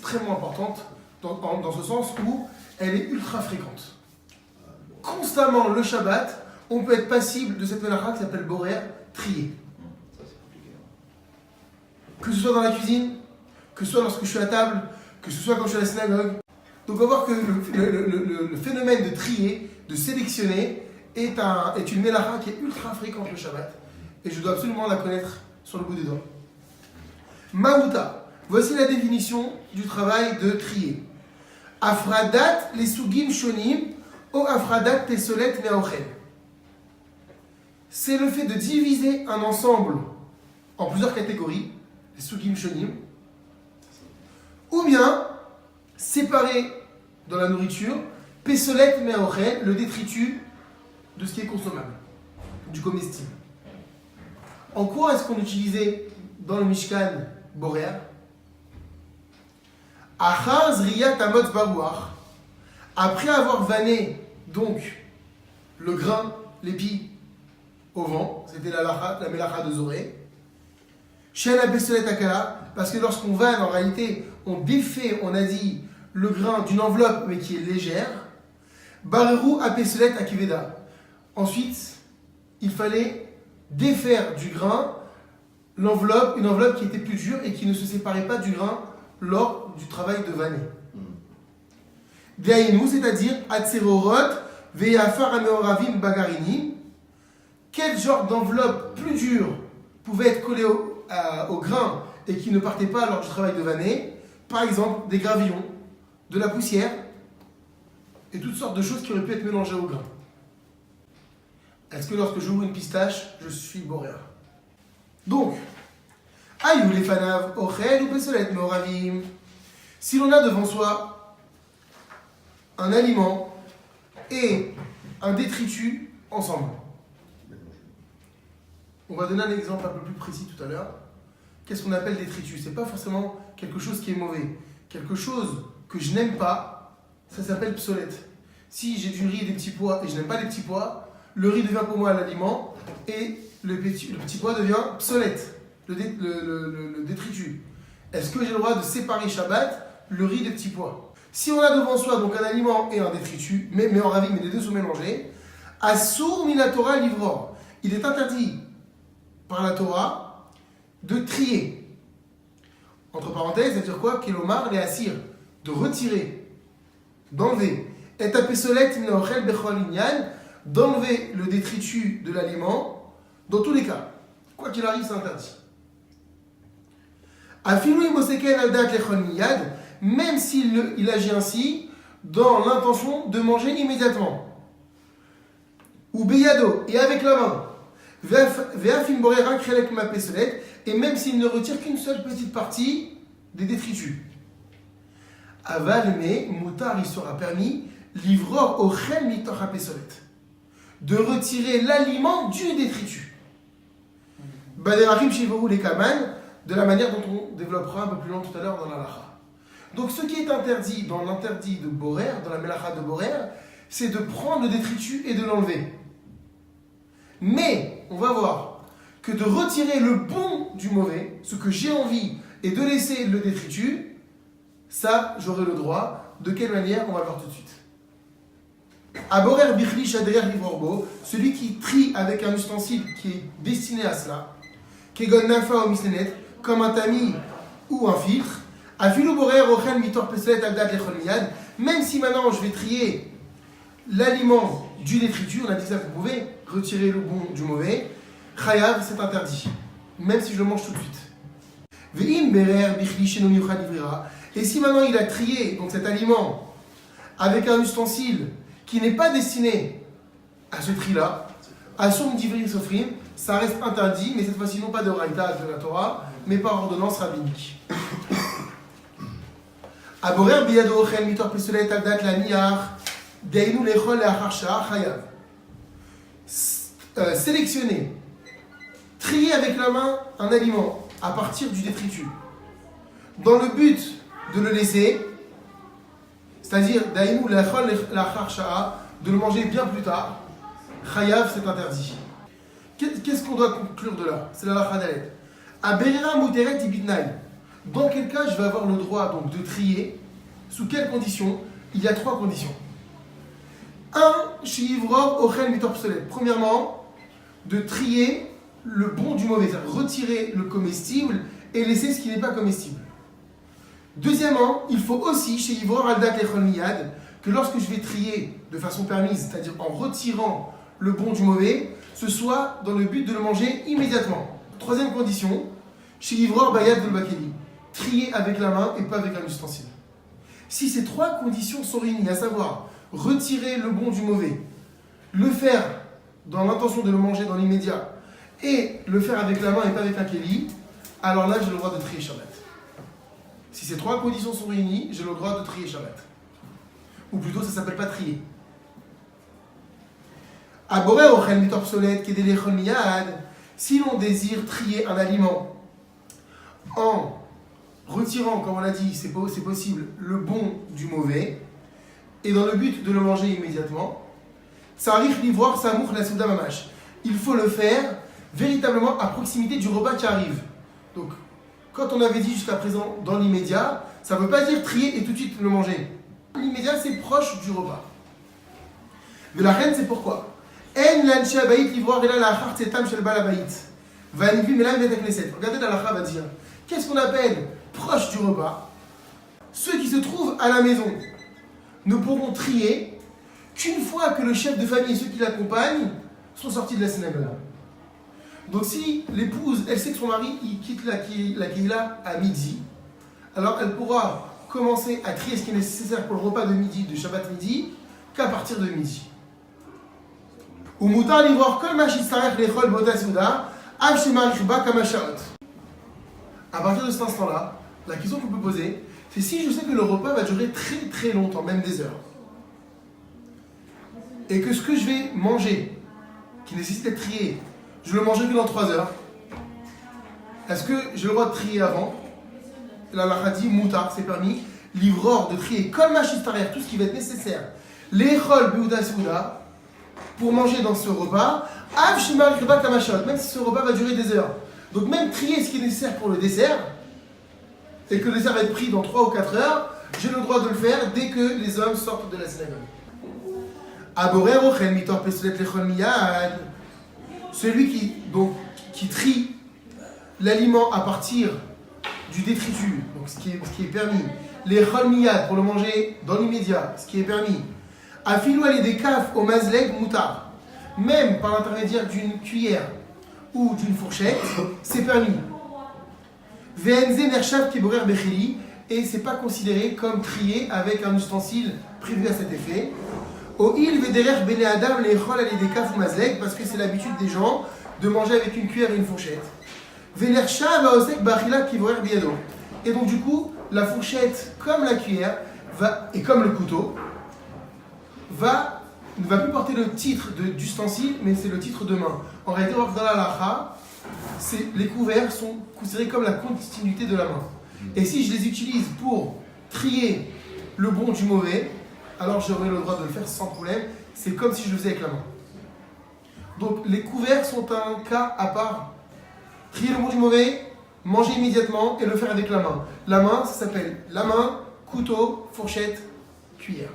extrêmement importante dans ce sens où elle est ultra fréquente. Constamment, le Shabbat, on peut être passible de cette mélacha qui s'appelle borer, trier. Que ce soit dans la cuisine, que ce soit lorsque je suis à table, que ce soit quand je suis à la synagogue. Donc on va voir que le phénomène de trier, de sélectionner, est une mélacha qui est ultra fréquente le Shabbat. Et je dois absolument la connaître sur le bout des doigts. Maouta, voici la définition du travail de trier. Afradat les sugim shonim ou afradat tesolet me'ochel. C'est le fait de diviser un ensemble en plusieurs catégories, les sugim shonim, ou bien séparer dans la nourriture, pesolet me'ochel, le détritus de ce qui est consommable, du comestible. En quoi est-ce qu'on utilisait dans le Mishkan borer? Achar zriyat amot barouach, après avoir vanné donc le grain, l'épi au vent, c'était la mélacha de Zoré. Chez la pesolet akala, parce que lorsqu'on vanne, en réalité, on défait, on a dit, le grain d'une enveloppe mais qui est légère. Barerou a pesolet akiveda. Ensuite, il fallait défaire du grain une enveloppe qui était plus dure et qui ne se séparait pas du grain lors du travail de vanner. Deainu, c'est-à-dire Atserorot, Veyafar Ameoravim Bagarinim. Quel genre d'enveloppe plus dure pouvait être collée au grain et qui ne partait pas lors du travail de vanner? Par exemple, des gravillons, de la poussière et toutes sortes de choses qui auraient pu être mélangées au grain. Est-ce que lorsque j'ouvre une pistache, je suis boréa? Donc, Ayou les fanav, ochel ou pesolet meoravim. Si l'on a devant soi un aliment et un détritus ensemble, on va donner un exemple un peu plus précis tout à l'heure. Qu'est-ce qu'on appelle détritus? C'est pas forcément quelque chose qui est mauvais. Quelque chose que je n'aime pas, ça s'appelle psolète. Si j'ai du riz et des petits pois et je n'aime pas les petits pois, le riz devient pour moi l'aliment et le petit pois devient psolète, le détritus. Est-ce que j'ai le droit de séparer Shabbat le riz des petits pois? Si on a devant soi donc un aliment et un détritus, mais en ravi, mais les deux sont mélangés, Asur minatora livror, il est interdit par la Torah de trier. Entre parenthèses, c'est-à-dire quoi? Kelomar les assir, de retirer, d'enlever. Et apesolet minaochel bechol inyan, d'enlever le détritus de l'aliment dans tous les cas. Quoi qu'il arrive, c'est interdit. Même s'il agit ainsi dans l'intention de manger immédiatement. Ou beyado, et avec la main. Et même s'il ne retire qu'une seule petite partie des détritus. Aval, mais moutar, il sera permis, livror au chel mitoch apesolet, de retirer l'aliment du détritus. Baderachim shivoru les kaman, de la manière dont on développera un peu plus loin tout à l'heure dans la lacha. Donc ce qui est interdit dans l'interdit de borer, dans la mélacha de borer, c'est de prendre le détritus et de l'enlever. Mais on va voir que de retirer le bon du mauvais, ce que j'ai envie, et de laisser le détritus, ça j'aurai le droit. De quelle manière? On va voir tout de suite. Aborer bichli shaderer livorbo, celui qui trie avec un ustensile qui est destiné à cela, kegon nafa ou mislenet, comme un tamis ou un filtre, afilu borer ochel mitor peselet aldat lechol miyad, même si maintenant je vais trier l'aliment du détritus, on a dit ça, vous pouvez retirer le bon du mauvais, chayav, c'est interdit, même si je le mange tout de suite. Ve'im berer bichli sheno miyuchad livrira, et si maintenant il a trié donc cet aliment avec un ustensile qui n'est pas destiné à ce tri-là, à son divri sofrim, ça reste interdit, mais cette fois-ci non pas de raïta de la Torah, mais par ordonnance rabbinique. Aborer biyado ochel mitor pesolet aldat la niach, deinu lechol leachar sha'ah chayav. Sélectionner, trier avec la main un aliment à partir du détritus, dans le but de le laisser, c'est-à-dire daïmou lechol leachar sha'ah, de le manger bien plus tard, chayav, c'est interdit. Qu'est-ce qu'on doit conclure de là? C'est la lacha dalet. Aberira muteret ibitnaï. Dans quel cas je vais avoir le droit donc de trier? Sous quelles conditions? Il y a 3 conditions. 1. Shivror ochel mitor psolet. Premièrement, de trier le bon du mauvais, c'est-à-dire retirer le comestible et laisser ce qui n'est pas comestible. Deuxièmement, il faut aussi, chez Ivror Aldak Lechol Miyad, que lorsque je vais trier de façon permise, c'est-à-dire en retirant le bon du mauvais, ce soit dans le but de le manger immédiatement. Troisième condition, chez Ivror Bayad Vel Bakeli, trier avec la main et pas avec un ustensile. Si ces 3 conditions sont réunies, à savoir retirer le bon du mauvais, le faire dans l'intention de le manger dans l'immédiat et le faire avec la main et pas avec un kéli, alors là j'ai le droit de trier Shabbat. Si ces 3 conditions sont réunies, j'ai le droit de trier Shabbat. Ou plutôt, ça ne s'appelle pas trier. Si l'on désire trier un aliment en retirant, comme on l'a dit, c'est possible, le bon du mauvais, et dans le but de le manger immédiatement, il faut le faire véritablement à proximité du repas qui arrive. Donc, quand on avait dit jusqu'à présent dans l'immédiat, ça ne veut pas dire trier et tout de suite le manger. L'immédiat, c'est proche du repas. Mais la reine, c'est pourquoi regardez, la lacha va dire qu'est-ce qu'on appelle proche du repas? Ceux qui se trouvent à la maison ne pourront trier qu'une fois que le chef de famille et ceux qui l'accompagnent sont sortis de la synagogue. Donc si l'épouse, elle sait que son mari il quitte la Kehila à midi, alors elle pourra commencer à trier ce qui est nécessaire pour le repas de midi, de Shabbat midi, qu'à partir de midi. Ou mutar l'ivoire kol ma shitzarech lechol bota souda, av shemarich ba kama shaot. À partir de cet instant-là, la question qu'on peut poser, c'est si je sais que le repas va durer très très longtemps, même des heures, et que ce que je vais manger, qui nécessite d'être trié, je le mangerai que dans 3 heures, est-ce que j'ai le droit de trier avant? La lacha dit moutar, c'est permis, l'ivror de trier comme machistarer, tout ce qui va être nécessaire, l'échol beuda souda, pour manger dans ce repas, av shimar kriba kamashot, même si ce repas va durer des heures. Donc même trier ce qui est nécessaire pour le dessert, et que le dessert va être pris dans 3 ou 4 heures, j'ai le droit de le faire dès que les hommes sortent de la synagogue. Aborer ochel mitor pesulet lechol miyad. Celui qui trie l'aliment à partir du détritus, donc ce qui est permis, les chol miyad pour le manger dans l'immédiat, ce qui est permis, afilou ali des kaf au mazleg moutar, même par l'intermédiaire d'une cuillère ou d'une fourchette, c'est permis. Ve'enze nershav kiborer bechili, et c'est pas considéré comme trier avec un ustensile prévu à cet effet. Au il vederech bene adam lechol ali des kaf ou mazleg, parce que c'est l'habitude des gens de manger avec une cuillère et une fourchette. Ve'nershav aosek bachila kiborer biado. Et donc du coup, la fourchette comme la cuillère et comme le couteau ne va plus porter le titre d'ustensile, mais c'est le titre de main. En réalité, dans la lacha, les couverts sont considérés comme la continuité de la main. Et si je les utilise pour trier le bon du mauvais, alors j'aurai le droit de le faire sans problème. C'est comme si je le faisais avec la main. Donc les couverts sont un cas à part. Trier le bon du mauvais, manger immédiatement et le faire avec la main. La main, ça s'appelle la main, couteau, fourchette, cuillère.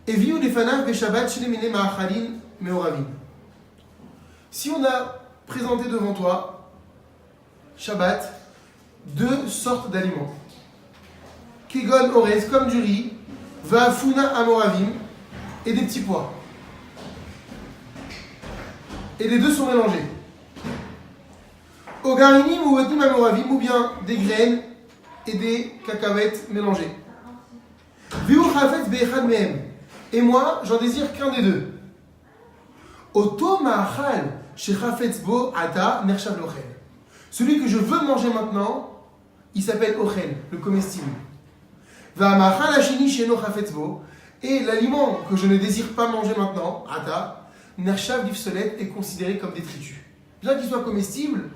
Eviu lefanav beshabbat shnemine ma'achalin meoravim. Si on a présenté devant toi, Shabbat, 2 sortes d'aliments. Kegon orez, comme du riz, va'afuna amoravim, et des petits pois. Et les deux sont mélangés. Ogarinim ou otim amoravim, ou bien des graines et des cacahuètes mélangées. Viu chafetz be'echad mehem. Et moi, j'en désire qu'un des deux. Oto ma'achal shechafetz bo ata nershav lochel. Celui que je veux manger maintenant, il s'appelle ochel, le comestible. Va'amachal hashini sheno chafetz bo. Et l'aliment que je ne désire pas manger maintenant, ata, nershav difsolet, est considéré comme détritus. Bien qu'il soit comestible,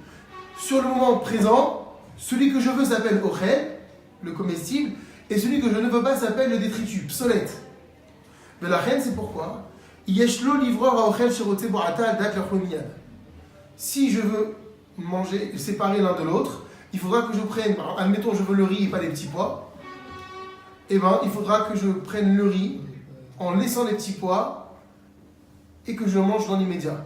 sur le moment présent, celui que je veux s'appelle ochel, le comestible, et celui que je ne veux pas s'appelle le détritus, psolète. Mais la reine, c'est pourquoi si je veux manger, séparer l'un de l'autre. Il faudra que je prenne, admettons je veux le riz et pas les petits pois. Eh bien, il faudra que je prenne le riz en laissant les petits pois et que je le mange dans l'immédiat.